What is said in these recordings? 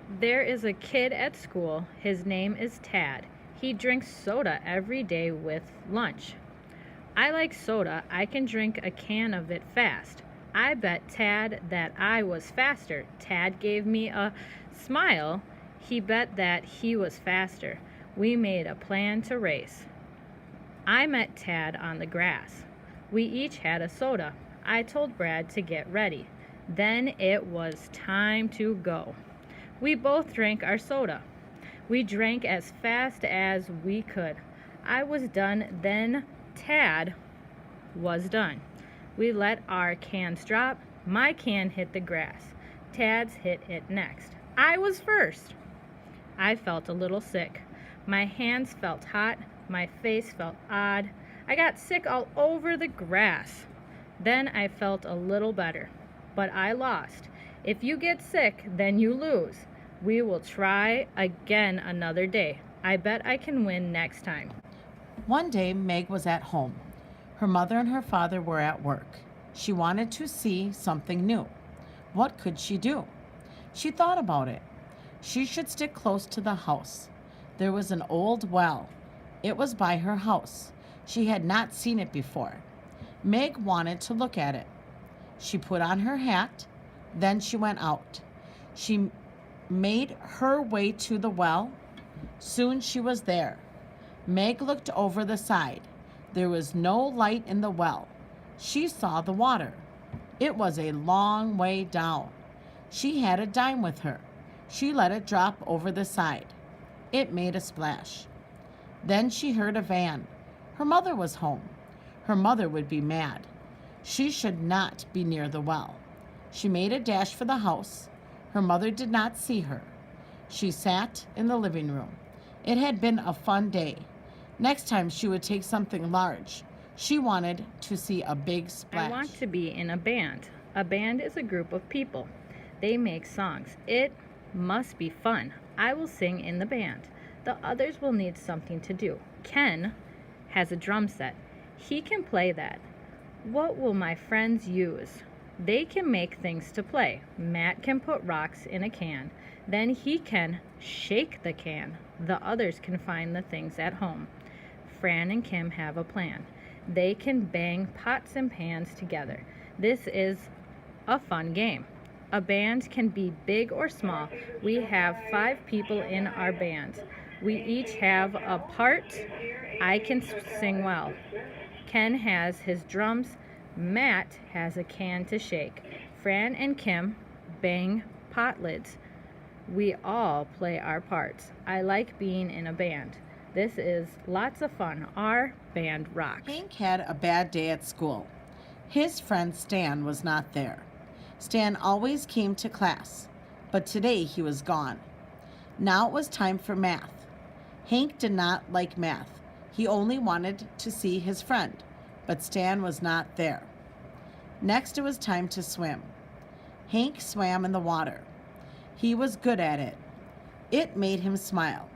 There is a kid at school. His name is Tad. He drinks soda every day with lunch. I like soda. I can drink a can of it fast. I bet Tad that I was faster. Tad gave me a smile. He bet that he was faster. We made a plan to race. I met Tad on the grass. We each had a soda. I told Brad to get ready. Then it was time to go. We both drank our soda. We drank as fast as we could. I was done, then Tad was done. We let our cans drop. My can hit the grass. Tad's hit it next. I was first. I felt a little sick. My hands felt hot. My face felt odd. I got sick all over the grass. Then I felt a little better. But I lost. If you get sick, then you lose. We will try again another day. I bet I can win next time. One day, Meg was at home. Her mother and her father were at work. She wanted to see something new. What could she do? She thought about it. She should stick close to the house. There was an old well. It was by her house. She had not seen it before. Meg wanted to look at it. She put on her hat. Then she went out. She made her way to the well. Soon she was there. Meg looked over the side. There was no light in the well. She saw the water. It was a long way down. She had a dime with her. She let it drop over the side. It made a splash. Then she heard a van. Her mother was home. Her mother would be mad. She should not be near the well. She made a dash for the house. Her mother did not see her. She sat in the living room. It had been a fun day. Next time she would take something large. She wanted to see a big splash. I want to be in a band. A band is a group of people. They make songs. It must be fun. I will sing in the band. The others will need something to do. Ken has a drum set. He can play that. What will my friends use? They can make things to play. Matt can put rocks in a can. Then he can shake the can. The others can find the things at home. Fran and Kim have a plan. They can bang pots and pans together. This is a fun game. A band can be big or small. We have 5 people in our band. We each have a part. I can sing well. Ken has his drums. Matt has a can to shake. Fran and Kim bang pot lids. We all play our parts. I like being in a band. This is lots of fun. Our band rocks. Hank had a bad day at school. His friend Stan was not there. Stan always came to class, but today he was gone. Now it was time for math. Hank did not like math. He only wanted to see his friend, but Stan was not there. Next it was time to swim. Hank swam in the water. He was good at it. It made him smile.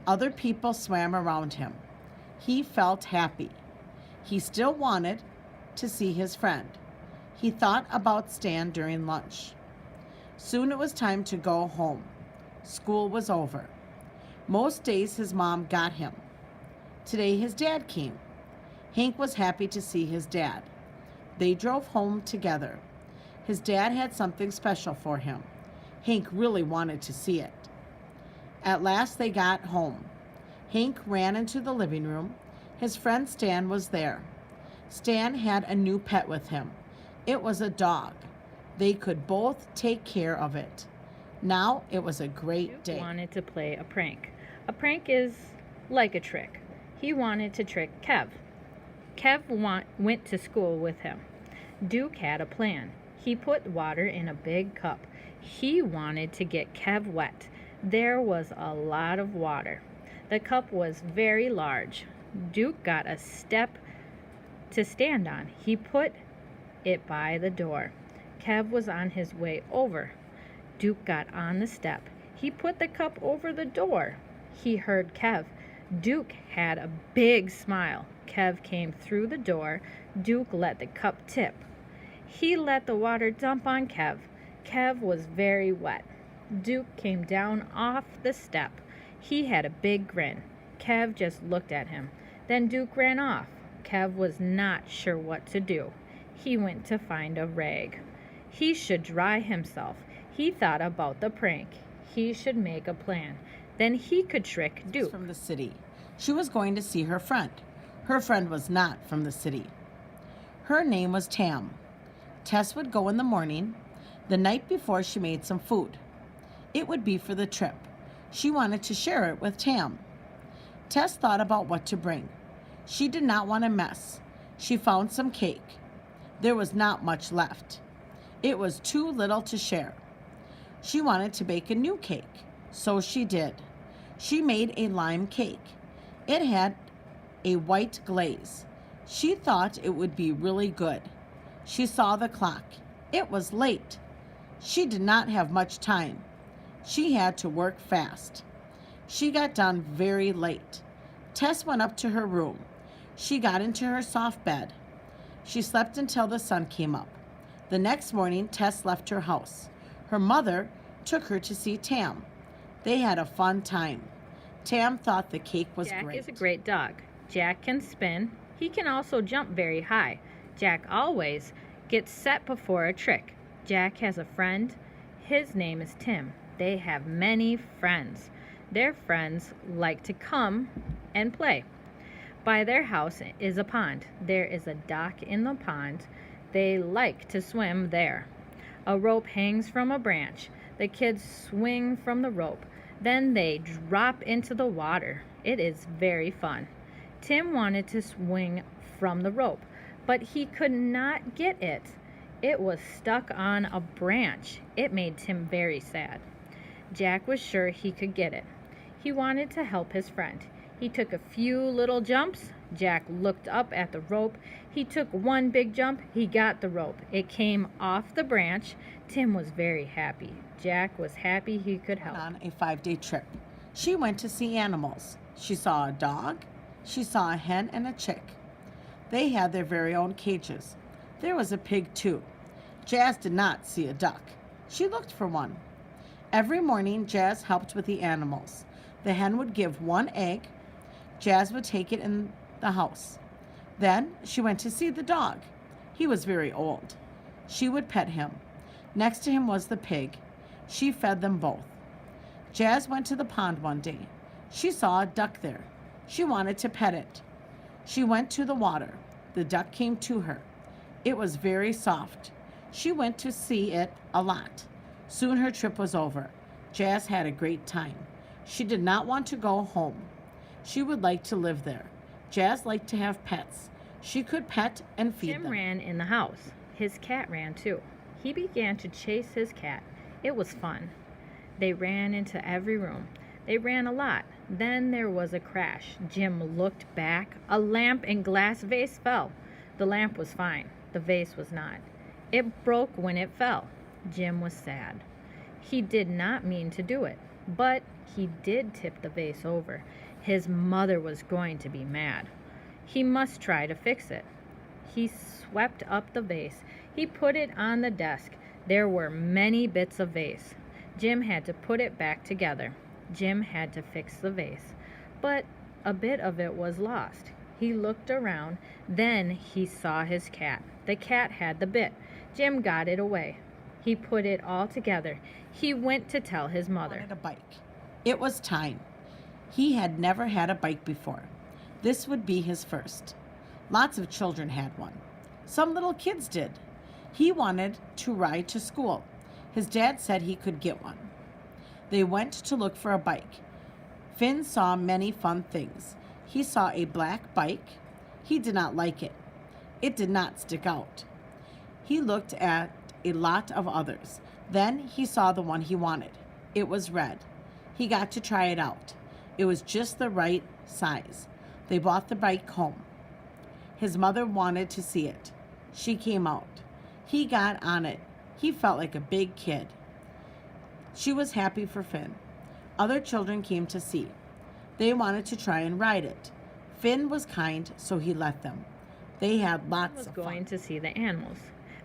Other people swam around him. He felt happy. He still wanted to see his friend. He thought about Stan during lunch. Soon it was time to go home. School was over. Most days his mom got him. Today his dad came. Hank was happy to see his dad. They drove home together. His dad had something special for him. Hank really wanted to see it. At last they got home. Hank ran into the living room. His friend Stan was there. Stan had a new pet with him. It was a dog. They could both take care of it. Now it was a great day. Duke wanted to play a prank. A prank is like a trick. He wanted to trick Kev. Kev went to school with him. Duke had a plan. He put water in a big cup. He wanted to get Kev wet. There was a lot of water. The cup was very large. Duke got a step to stand on. He put it by the door. Kev was on his way over. Duke got on the step. He put the cup over the door. He heard Kev. Duke had a big smile. Kev came through the door. Duke let the cup tip. He let the water dump on Kev. Kev was very wet. Duke came down off the step. He had a big grin. Kev just looked at him. Then Duke ran off. Kev was not sure what to do. He went to find a rag. He should dry himself. He thought about the prank. He should make a plan. Then he could trick Duke. From the city. She was going to see her friend. Her friend was not from the city. Her name was Tam. Tess would go in the morning. The night before, she made some food. It would be for the trip. She wanted to share it with Tam. Tess thought about what to bring. She did not want a mess. She found some cake. There was not much left. It was too little to share. She wanted to bake a new cake, so she did. She made a lime cake. It had a white glaze. She thought it would be really good. She saw the clock. It was late. She did not have much time. She had to work fast. She got done very late. Tess went up to her room. She got into her soft bed. She slept until the sun came up. The next morning, Tess left her house. Her mother took her to see Tam. They had a fun time. Tam thought the cake was Jack great. is a great dog. Jack can spin. He can also jump very high. Jack always gets set before a trick. Jack has a friend. His name is Tim. They have many friends. Their friends like to come and play. By their house is a pond. There is a dock in the pond. They like to swim there. A rope hangs from a branch. The kids swing from the rope. Then they drop into the water. It is very fun. Tim wanted to swing from the rope, but he could not get it. It was stuck on a branch. It made Tim very sad. Jack was sure he could get it. He wanted to help his friend. He took a few little jumps. Jack looked up at the rope. He took one big jump. He got the rope. It came off the branch. Tim was very happy. Jack was happy he could help. On a 5-day trip. She went to see animals. She saw a dog. She saw a hen and a chick. They had their very own cages. There was a pig too. Jazz did not see a duck. She looked for one. Every morning, Jazz helped with the animals. The hen would give one egg. Jazz would take it in the house. Then she went to see the dog. He was very old. She would pet him. Next to him was the pig. She fed them both. Jazz went to the pond one day. She saw a duck there. She wanted to pet it. She went to the water. The duck came to her. It was very soft. She went to see it a lot. Soon her trip was over. Jazz had a great time. She did not want to go home. She would like to live there. Jazz liked to have pets. She could pet and feed them. Tim ran in the house. His cat ran too. He began to chase his cat. It was fun. They ran into every room. They ran a lot. Then there was a crash. Jim looked back. A lamp and glass vase fell. The lamp was fine. The vase was not. It broke when it fell. Jim was sad. He did not mean to do it, but he did tip the vase over. His mother was going to be mad. He must try to fix it. He swept up the vase. He put it on the desk. There were many bits of vase. Jim had to put it back together. Jim had to fix the vase, but a bit of it was lost. He looked around. Then he saw his cat. The cat had the bit. Jim got it away. He put it all together. He went to tell his mother. He wanted a bike. It was time. He had never had a bike before. This would be his first. Lots of children had one. Some little kids did. He wanted to ride to school. His dad said he could get one. They went to look for a bike. Finn saw many fun things. He saw a black bike. He did not like it. It did not stick out. He looked at a lot of others. Then he saw the one he wanted. It was red. He got to try it out. It was just the right size. They brought the bike home. His mother wanted to see it. She came out. He got on it. He felt like a big kid. She was happy for Finn. Other children came to see. They wanted to try and ride it. Finn was kind, so he let them. They had lots of fun. Going to see the animals.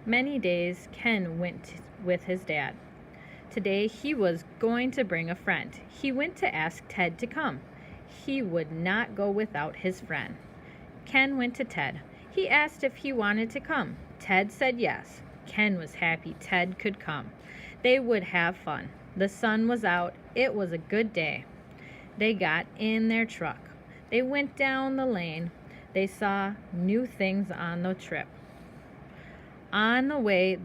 Many days Ken went with his dad. Today he was going to bring a friend. He went to ask Ted to come. He would not go without his friend. Ken went to Ted. He asked if he wanted to come. Ted said yes. Ken was happy Ted could come. They would have fun. The sun was out. It was a good day. They got in their truck. They went down the lane. They saw new things on the trip. On the way,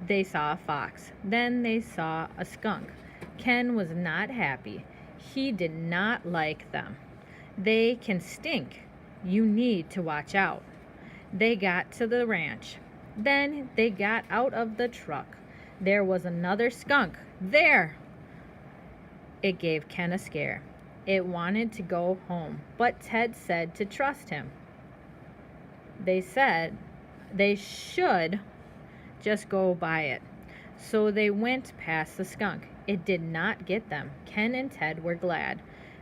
they saw a fox. Then they saw a skunk. Ken was not happy. He did not like them. They can stink. You need to watch out. They got to the ranch. Then they got out of the truck. There was another skunk. There! It gave Ken a scare. It wanted to go home, but Ted said to trust him. They said they should just go by it. So they went past the skunk. It did not get them. Ken and Ted were glad.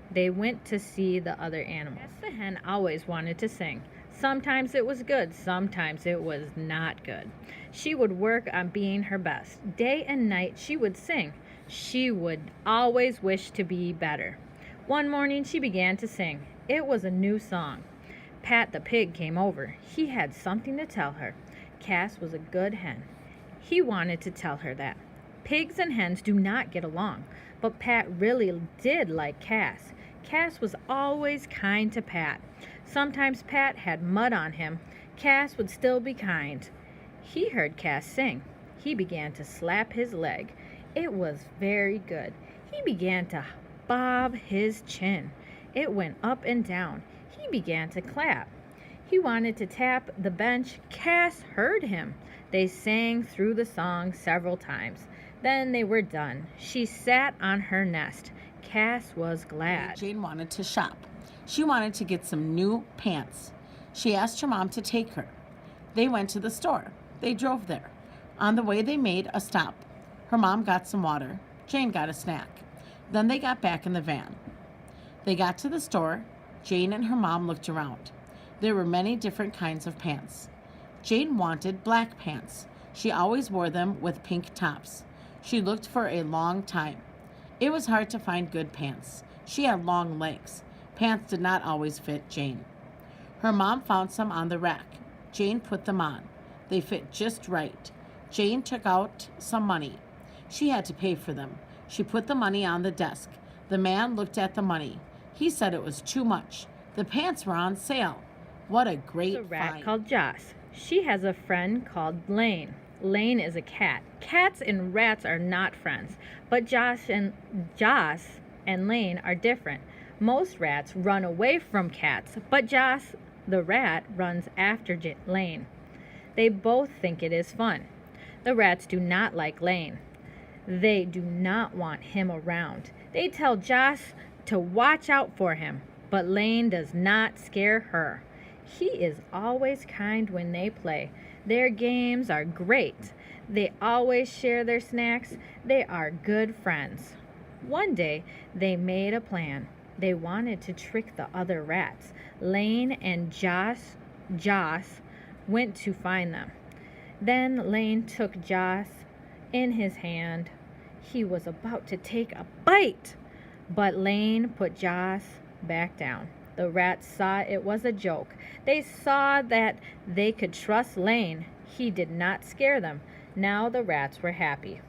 They went to see the other animals. The hen always wanted to sing. Sometimes it was good, sometimes it was not good. She would work on being her best. Day and night she would sing. She would always wish to be better. One morning she began to sing. It was a new song. Pat the pig came over. He had something to tell her. Cass was a good hen. He wanted to tell her that. Pigs and hens do not get along, but Pat really did like Cass. Cass was always kind to Pat. Sometimes Pat had mud on him. Cass would still be kind. He heard Cass sing. He began to slap his leg. It was very good. He began to bob his chin. It went up and down. He began to clap. He wanted to tap the bench. Cass heard him. They sang through the song several times. Then they were done. She sat on her nest. Cass was glad. Jane wanted to shop. She wanted to get some new pants. She asked her mom to take her. They went to the store. They drove there. On the way, they made a stop. Her mom got some water. Jane got a snack. Then they got back in the van. They got to the store. Jane and her mom looked around. There were many different kinds of pants. Jane wanted black pants. She always wore them with pink tops. She looked for a long time. It was hard to find good pants. She had long legs. Pants did not always fit Jane. Her mom found some on the rack. Jane put them on. They fit just right. Jane took out some money. She had to pay for them. She put the money on the desk. The man looked at the money. He said it was too much. The pants were on sale. What a great There's a rat find. called Joss. She has a friend called Lane. Lane is a cat. Cats and rats are not friends, but Joss and Lane are different. Most rats run away from cats, but Joss, the rat, runs after Lane. They both think it is fun. The rats do not like Lane. They do not want him around. They tell Joss to watch out for him, but Lane does not scare her. He is always kind when they play. Their games are great. They always share their snacks. They are good friends. One day, they made a plan. They wanted to trick the other rats. Lane and Joss went to find them. Then Lane took Joss in his hand. He was about to take a bite, but Lane put Joss back down. The rats saw it was a joke. They saw that they could trust Lane. He did not scare them. Now the rats were happy.